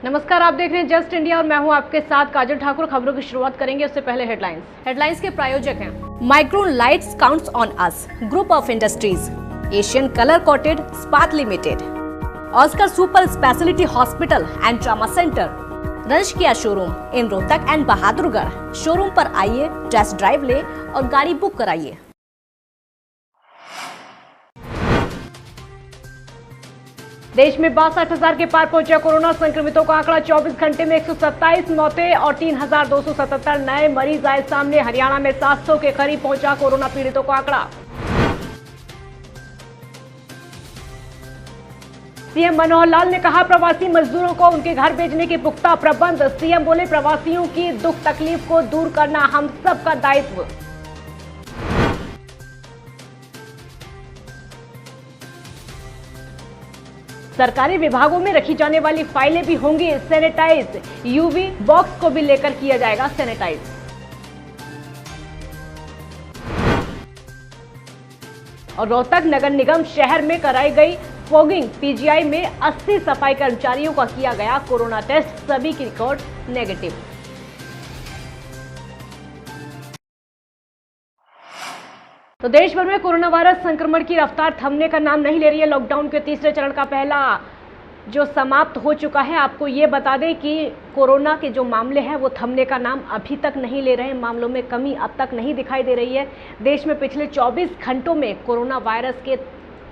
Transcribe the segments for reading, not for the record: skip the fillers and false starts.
नमस्कार, आप देख रहे हैं जस्ट इंडिया और मैं हूं आपके साथ काजल ठाकुर। खबरों की शुरुआत करेंगे उससे पहले हेडलाइंस के प्रायोजक हैं Micron lights counts on us, group of industries, Asian colour coated Ispat limited, Oscar super speciality hospital and trauma centre, रंश Kia showroom in Rohtak and Bahadurgarh. Showroom पर आइए, टेस्ट ड्राइव ले और गाड़ी बुक कराइए। देश में 62,000 के पार पहुंचा कोरोना संक्रमितों का आंकड़ा। 24 घंटे में 127 मौतें और 3,277 नए मरीज आए सामने। हरियाणा में 700 के करीब पहुंचा कोरोना पीड़ितों का आंकड़ा। सीएम मनोहर लाल ने कहा, प्रवासी मजदूरों को उनके घर भेजने के पुख्ता प्रबंध। सीएम बोले, प्रवासियों की दुख तकलीफ को दूर करना हम सबका दायित्व। सरकारी विभागों में रखी जाने वाली फाइलें भी होंगी सैनिटाइज। यूवी बॉक्स को भी लेकर किया जाएगा सैनिटाइज। और रोहतक नगर निगम शहर में कराई गई फॉगिंग। पीजीआई में 80 सफाई कर्मचारियों का किया गया कोरोना टेस्ट, सभी की रिकॉर्ड नेगेटिव। तो देश भर में कोरोना वायरस संक्रमण की रफ्तार थमने का नाम नहीं ले रही है। लॉकडाउन के तीसरे चरण का पहला जो समाप्त हो चुका है। आपको ये बता दें कि कोरोना के जो मामले हैं वो थमने का नाम अभी तक नहीं ले रहे हैं। मामलों में कमी अब तक नहीं दिखाई दे रही है। देश में पिछले 24 घंटों में कोरोना वायरस के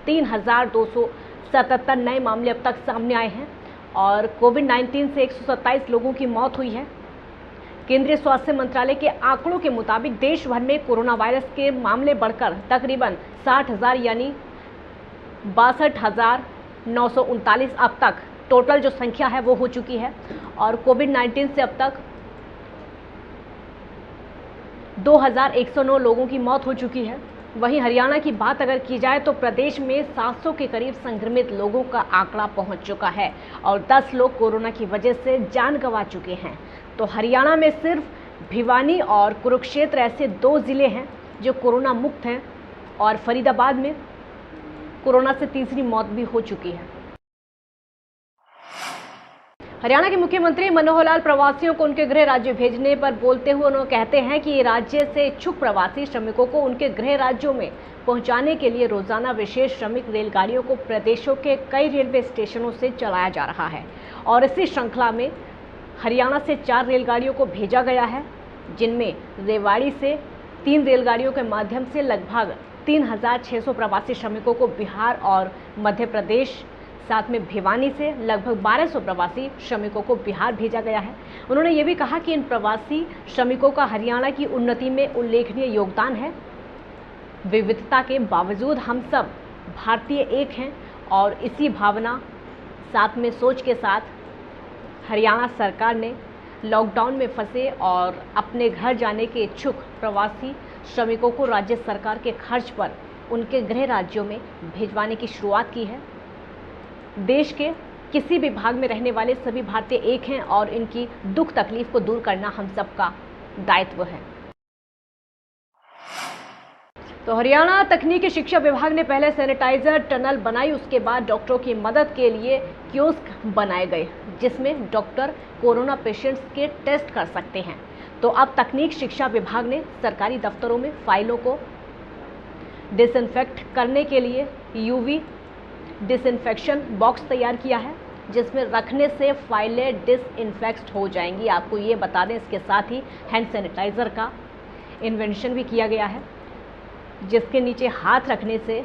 3,277 नए मामले अब तक सामने आए हैं और कोविड-19 से 127 लोगों की मौत हुई है। केंद्रीय स्वास्थ्य मंत्रालय के आंकड़ों के मुताबिक देश भर में कोरोना वायरस के मामले बढ़कर तकरीबन 60,000 यानी 62,939 अब तक टोटल जो संख्या है वो हो चुकी है। और कोविड-19 से अब तक 2,109 लोगों की मौत हो चुकी है। वहीं हरियाणा की बात अगर की जाए तो प्रदेश में 700 के करीब संक्रमित लोगों का आंकड़ा पहुंच चुका है और 10 लोग कोरोना की वजह से जान गंवा चुके हैं। तो हरियाणा में सिर्फ भिवानी और कुरुक्षेत्र ऐसे 2 जिले हैं जो कोरोना मुक्त हैं और फरीदाबाद में कोरोना से तीसरी मौत भी हो चुकी है। हरियाणा के मुख्यमंत्री मनोहर लाल प्रवासियों को उनके गृह राज्य भेजने पर बोलते हुए उन्होंने कहते हैं कि राज्य से इच्छुक प्रवासी श्रमिकों को उनके गृह राज्यों में पहुंचाने के लिए रोजाना विशेष श्रमिक रेलगाड़ियों को प्रदेशों के कई रेलवे स्टेशनों से चलाया जा रहा है। और इसी श्रृंखला में हरियाणा से 4 रेलगाड़ियों को भेजा गया है, जिनमें रेवाड़ी से 3 रेलगाड़ियों के माध्यम से लगभग 3,600 प्रवासी श्रमिकों को बिहार और मध्य प्रदेश, साथ में भिवानी से लगभग 1,200 प्रवासी श्रमिकों को बिहार भेजा गया है। उन्होंने ये भी कहा कि इन प्रवासी श्रमिकों का हरियाणा की उन्नति में उल्लेखनीय योगदान है। विविधता के बावजूद हम सब भारतीय एक हैं और इसी भावना साथ में सोच के साथ हरियाणा सरकार ने लॉकडाउन में फंसे और अपने घर जाने के इच्छुक प्रवासी श्रमिकों को राज्य सरकार के खर्च पर उनके गृह राज्यों में भिजवाने की शुरुआत की है। देश के किसी भी भाग में रहने वाले सभी भारतीय एक हैं और इनकी दुख तकलीफ को दूर करना हम सबका दायित्व है। तो हरियाणा तकनीकी शिक्षा विभाग ने पहले सैनिटाइजर टनल बनाई, उसके बाद डॉक्टरों की मदद के लिए कियोस्क बनाए गए जिसमें डॉक्टर कोरोना पेशेंट्स के टेस्ट कर सकते हैं। तो अब तकनीक शिक्षा विभाग ने सरकारी दफ्तरों में फाइलों को डिसइंफेक्ट करने के लिए यूवी डिसइंफेक्शन बॉक्स तैयार किया है, जिसमें रखने से फाइलें डिसइंफेक्ट हो जाएंगी। आपको ये बता दें, इसके साथ ही हैंड सैनिटाइजर का इन्वेंशन भी किया गया है, जिसके नीचे हाथ रखने से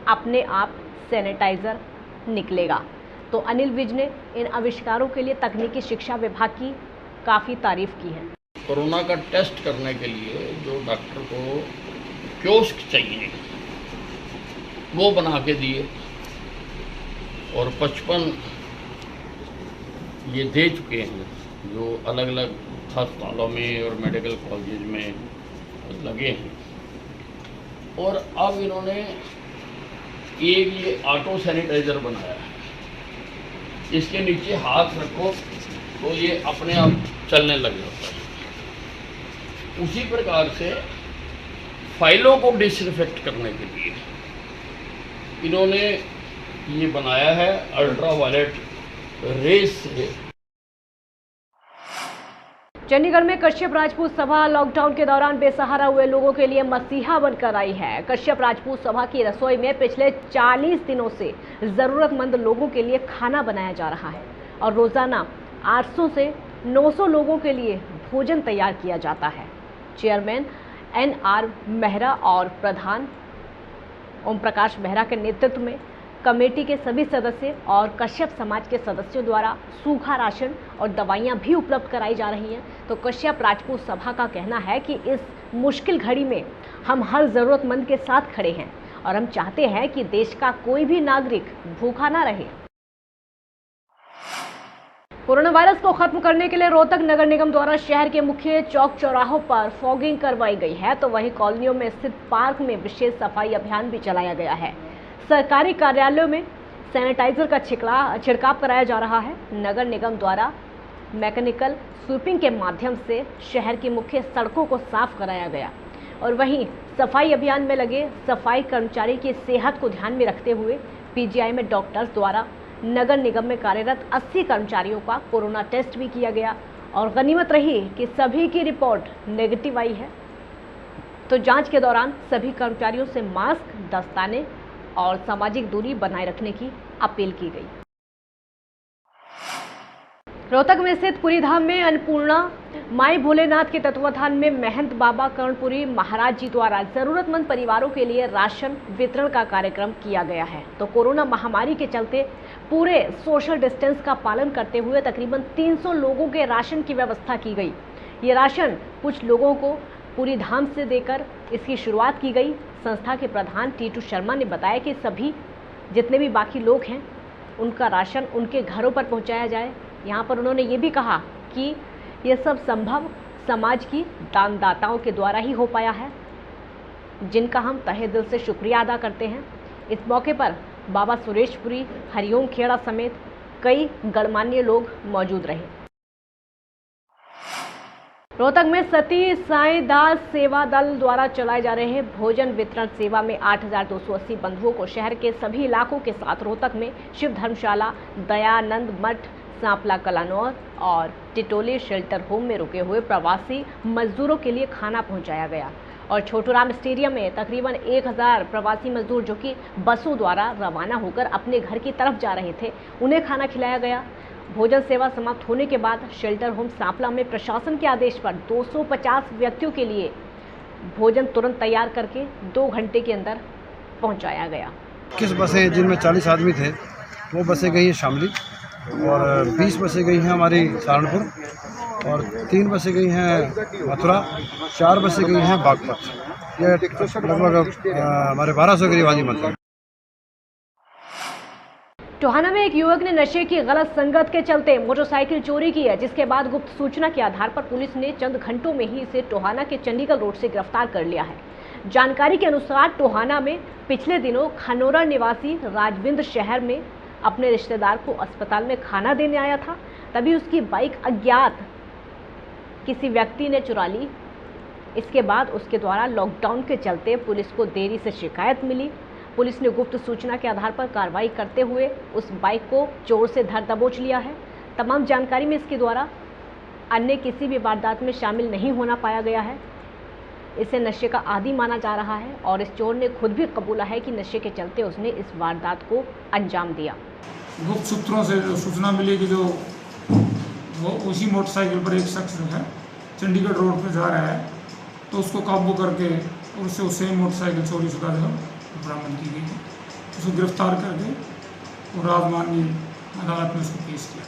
अपने आप सैनिटाइजर निकलेगा। तो अनिल विज ने इन आविष्कारों के लिए तकनीकी शिक्षा विभाग की काफ़ी तारीफ की है। कोरोना का टेस्ट करने के लिए जो डॉक्टर को कियोस्क चाहिए वो बना के दिए और 55 ये दे चुके हैं जो अलग अलग अस्पतालों में और मेडिकल कॉलेज में लगे हैं। और अब इन्होंने एक ये ऑटो सैनिटाइजर बनाया है, इसके नीचे हाथ रखो तो ये अपने आप चलने लग जाता है। उसी प्रकार से फाइलों को डिसइंफेक्ट करने के लिए इन्होंने ये बनाया है अल्ट्रा वायलेट रेस से। चंडीगढ़ में कश्यप राजपूत सभा लॉकडाउन के दौरान बेसहारा हुए लोगों के लिए मसीहा बनकर आई है। कश्यप राजपूत सभा की रसोई में पिछले 40 दिनों से जरूरतमंद लोगों के लिए खाना बनाया जा रहा है और रोजाना 800 से 900 लोगों के लिए भोजन तैयार किया जाता है। चेयरमैन NR मेहरा और प्रधान ओम प्रकाश मेहरा के नेतृत्व में कमेटी के सभी सदस्य और कश्यप समाज के सदस्यों द्वारा सूखा राशन और दवाइयां भी उपलब्ध कराई जा रही हैं। तो कश्यप राजपूत सभा का कहना है कि इस मुश्किल घड़ी में हम हर जरूरतमंद के साथ खड़े हैं और हम चाहते हैं कि देश का कोई भी नागरिक भूखा ना रहे। कोरोना वायरस को खत्म करने के लिए रोहतक नगर निगम द्वारा शहर के मुख्य चौक चौराहों पर फॉगिंग करवाई गई है, तो वहीं कॉलोनियों में स्थित पार्क में विशेष सफाई अभियान भी चलाया गया है। सरकारी कार्यालयों में सैनिटाइजर का छिड़काव कराया जा रहा है। नगर निगम द्वारा मैकेनिकल स्वीपिंग के माध्यम से शहर की मुख्य सड़कों को साफ कराया गया और वहीं सफाई अभियान में लगे सफाई कर्मचारी की सेहत को ध्यान में रखते हुए PGI में डॉक्टर्स द्वारा नगर निगम में कार्यरत 80 कर्मचारियों का कोरोना टेस्ट भी किया गया और गनीमत रही कि सभी की रिपोर्ट नेगेटिव आई है। तो जांच के दौरान सभी कर्मचारियों से मास्क, दस्ताने और सामाजिक दूरी बनाए रखने की अपील की गई। रोहतक में स्थित पुरी धाम में अन्नपूर्णा माई भोलेनाथ के तत्वावधान में महंत बाबा कर्णपुरी महाराज जी द्वारा जरूरतमंद परिवारों के लिए राशन वितरण का कार्यक्रम किया गया है। तो कोरोना महामारी के चलते पूरे सोशल डिस्टेंस का पालन करते हुए तकरीबन 300 लोगों के राशन की व्यवस्था की गई। ये राशन कुछ लोगों को पूरी धाम से देकर इसकी शुरुआत की गई। संस्था के प्रधान टीटू शर्मा ने बताया कि सभी जितने भी बाकी लोग हैं उनका राशन उनके घरों पर पहुंचाया जाए। यहाँ पर उन्होंने ये भी कहा कि ये सब संभव समाज की दानदाताओं के द्वारा ही हो पाया है, जिनका हम तहे दिल से शुक्रिया अदा करते हैं। इस मौके पर बाबा सुरेशपुरी, हरिओम खेड़ा समेत कई गणमान्य लोग मौजूद रहे। रोहतक में सती साईं दास सेवा दल द्वारा चलाए जा रहे भोजन वितरण सेवा में 8,280 बंधुओं को शहर के सभी इलाकों के साथ रोहतक में शिव धर्मशाला, दयानंद मठ, सांपला कलानौर और टिटोली शेल्टर होम में रुके हुए प्रवासी मजदूरों के लिए खाना पहुंचाया गया और छोटूराम स्टेडियम में तकरीबन 1,000 प्रवासी मजदूर जो कि बसों द्वारा रवाना होकर अपने घर की तरफ जा रहे थे, उन्हें खाना खिलाया गया। भोजन सेवा समाप्त होने के बाद शेल्टर होम सांपला में प्रशासन के आदेश पर 250 व्यक्तियों के लिए भोजन तुरंत तैयार करके 2 घंटे के अंदर पहुंचाया गया। 21 बसें जिनमें 40 आदमी थे वो बसें गई हैं शामली और 20 बसें गई हैं हमारी सहारनपुर और 3 बसें गई हैं मथुरा, 4 बसें गई हैं बागपत। ये लगभग हमारे 1200 करीब आदमी बनते हैं। टोहाना में एक युवक ने नशे की गलत संगत के चलते मोटरसाइकिल चोरी की है, जिसके बाद गुप्त सूचना के आधार पर पुलिस ने चंद घंटों में ही इसे टोहाना के चंडीगढ़ रोड से गिरफ्तार कर लिया है। जानकारी के अनुसार टोहाना में पिछले दिनों खनौरा निवासी राजविंद्र शहर में अपने रिश्तेदार को अस्पताल में खाना देने आया था, तभी उसकी बाइक अज्ञात किसी व्यक्ति ने चुरा ली। इसके बाद उसके द्वारा लॉकडाउन के चलते पुलिस को देरी से शिकायत मिली। पुलिस ने गुप्त सूचना के आधार पर कार्रवाई करते हुए उस बाइक को चोर से धर दबोच लिया है। तमाम जानकारी में इसके द्वारा अन्य किसी भी वारदात में शामिल नहीं होना पाया गया है। इसे नशे का आदी माना जा रहा है और इस चोर ने खुद भी कबूला है कि नशे के चलते उसने इस वारदात को अंजाम दिया। गुप्त सूत्रों से जो सूचना मिली कि जो वो उसी मोटरसाइकिल पर एक शख्स जो है चंडीगढ़ रोड पर जा रहा है, तो उसको काबू करके और उससे मोटरसाइकिल चोरी शुदा जो बरामद की गई है। उसको गिरफ्तार करके और राजमानी अदालत में उसको पेश किया।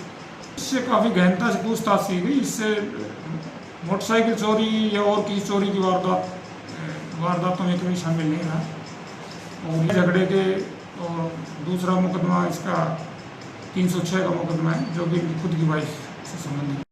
इससे काफ़ी गहनता से पूछताछ की गई। इससे मोटरसाइकिल चोरी या और किसी चोरी की वारदातों में कभी शामिल नहीं रहा और झगड़े के और दूसरा मुकदमा इसका 306 का मुकदमा है, जो कि खुद की वाइफ से संबंधित।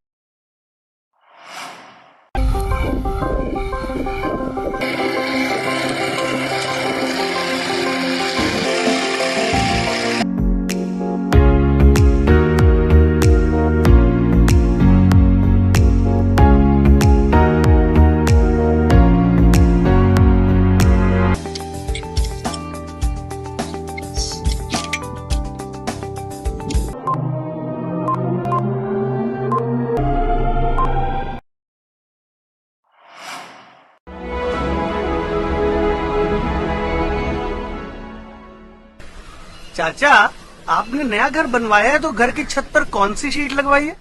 चाचा, आपने नया घर बनवाया है तो घर की छत पर कौन सी शीट लगवाई है?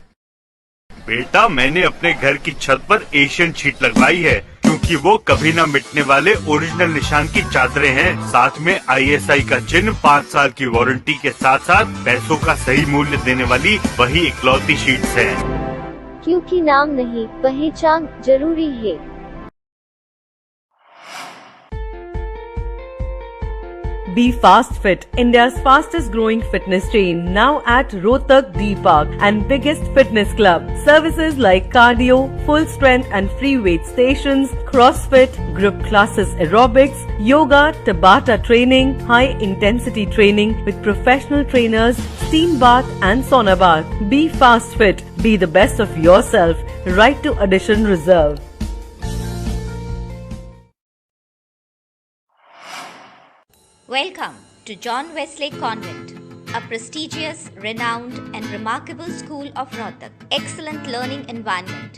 बेटा, मैंने अपने घर की छत पर एशियन शीट लगवाई है क्योंकि वो कभी न मिटने वाले ओरिजिनल निशान की चादरें हैं। साथ में ISI का चिन्ह, 5 साल की वारंटी के साथ साथ पैसों का सही मूल्य देने वाली वही इकलौती शीट्स हैं। क्योंकि नाम नहीं, पहचान जरूरी है। Be Fast Fit, India's fastest growing fitness chain, now at Rohtak D Park and biggest fitness club. Services like cardio, full strength and free weight stations, CrossFit, group classes, aerobics, yoga, Tabata training, high intensity training with professional trainers, steam bath and sauna bath. Be Fast Fit, be the best of yourself. Right to addition reserved. Welcome to John Wesley Convent, a prestigious, renowned and remarkable school of Rohtak. Excellent learning environment,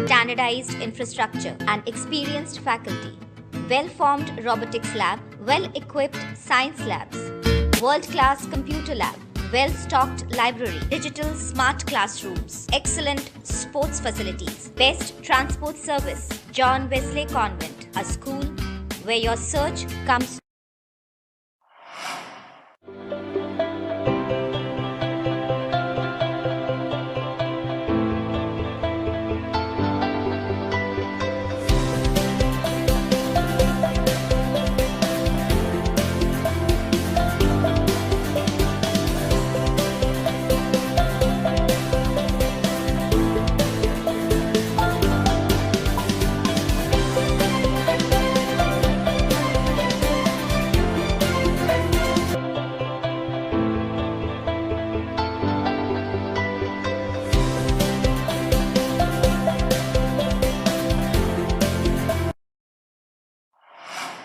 standardized infrastructure and experienced faculty, well-formed robotics lab, well-equipped science labs, world-class computer lab, well-stocked library, digital smart classrooms, excellent sports facilities, best transport service. John Wesley Convent, a school where your search comes.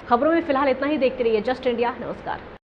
खबरों में फिलहाल इतना ही। देखते रहिए just India. नमस्कार।